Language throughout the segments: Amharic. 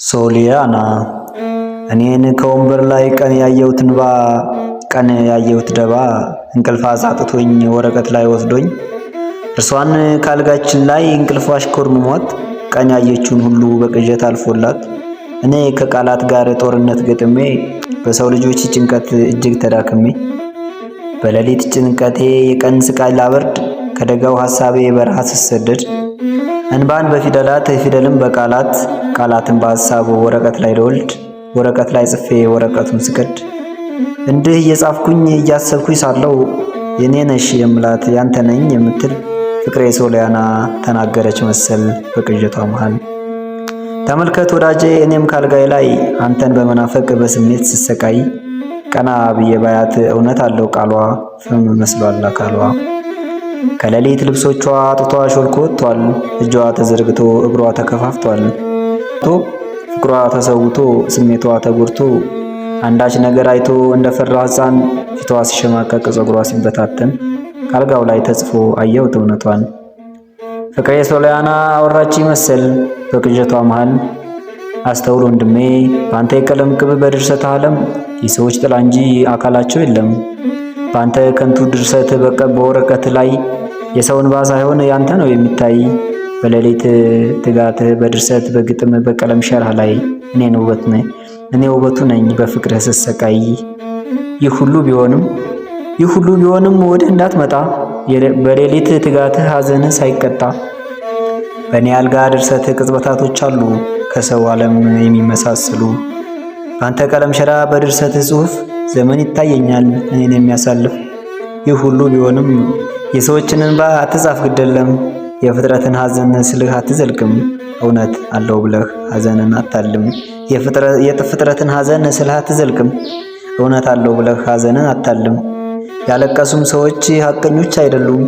ሶሊያና እኔን ከወንበር ላይ ቀን ያየሁት እንባ ቀን ያየሁት ደባ እንቅልፍ አሳጥቶኝ ወረቀት ላይ ወስዶኝ እርሷን ካልጋችን ላይ እንቅልፍ አሽኮርምሟት ቀን ያየችውን ሁሉ በቅዠት አልፎላት እኔ ከቃላት ጋር ጦርነት ገጥሜ በሰው ልጆች ጭንቀት እጅግ ተዳክሜ በሌሊት ጭንቀቴ የቀን ስቃይ ላበርድ ከደጋው ሐሳቤ በረሃ ስሰደድ እንባን በፊደላት ፊደልም በቃላት ቃላትን በሐሳብ ወረቀት ላይ ለወልድ ወረቀት ላይ ጽፌ ወረቀቱን ስቀድ እንዲህ እየጻፍኩኝ እያሰብኩኝ ሳለው የኔ ነሽ የምላት ያንተ ነኝ የምትል ፍቅሬ ሶሊያና ተናገረች መሰል በቅዠቷ መሃል። ተመልከት ወዳጄ እኔም ካልጋይ ላይ አንተን በመናፈቅ በስሜት ስሰቃይ ቀና ብዬ ባያት እውነት አለው ቃሏ ፍም መስሏል አካሏ። ከሌሊት ልብሶቿ ጡቷ ሾልኮ ወጥቷል፣ እጇ ተዘርግቶ እግሯ ተከፋፍቷል። ፍቅሯ ተሰውቶ ስሜቷ ተጎድቶ አንዳች ነገር አይቶ እንደፈራ ሕፃን ፊቷ ሲሸማቀቅ ጸጉሯ ሲበታተን ካልጋው ላይ ተጽፎ አየሁት እውነቷን። ፍቅሬ ሶሊያና አወራች መሰል በቅዠቷ መሃል አስተውል ወንድሜ በአንተ የቀለም ቅብ በድርሰት ዓለም የሰዎች ጥላ እንጂ አካላቸው የለም። በአንተ ከንቱ ድርሰት በወረቀት ላይ የሰው እንባ ሳይሆን ያንተ ነው የሚታይ። በሌሊት ትጋት በድርሰት በግጥም በቀለም ሸራህ ላይ እኔ ውበቱ ነኝ በፍቅርህ ስሰቃይ። ይህ ሁሉ ቢሆንም ወደህ እንዳትመጣ በሌሊት ትጋትህ ሐዘንህ ሳይቀጣ በእኔ አልጋ ድርሰት ቅጽበታቶች አሉ ከሰው ዓለም የሚመሳሰሉ። በአንተ ቀለም ሸራ በድርሰትህ ጽሑፍ ዘመን ይታየኛል እኔን የሚያሳልፍ። ይህ ሁሉ ቢሆንም የሰዎችን እንባ አትጻፍ ግደለም፣ የፍጥረትን ሐዘን ስልህ አትዘልቅም። እውነት አለው ብለህ ሐዘንን አታልም፣ የፍጥረትን ሐዘን ስልህ አትዘልቅም። እውነት አለው ብለህ ሐዘንን አታልም። ያለቀሱም ሰዎች ሐቀኞች አይደሉም።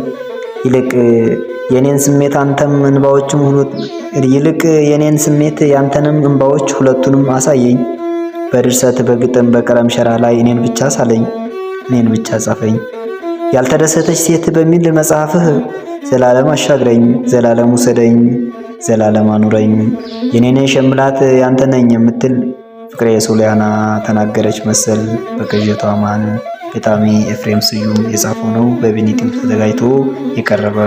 ይልቅ የኔን ስሜት ያንተንም እንባዎች ሁለቱንም አሳየኝ። በድርሰት በግጥም በቀለም ሸራ ላይ እኔን ብቻ ሳለኝ፣ እኔን ብቻ ጻፈኝ። ያልተደሰተች ሴት በሚል መጽሐፍህ ዘላለም አሻግረኝ፣ ዘላለም ውሰደኝ፣ ዘላለም አኑረኝ። የኔን ሸምላት ያንተ ነኝ የምትል ፍቅሬ ሶሊያና ተናገረች መሰል በቅዠቷ መሃል። ገጣሚ ኤፍሬም ስዩም የጻፈው ነው። በቤኒቲም ተዘጋጅቶ የቀረበ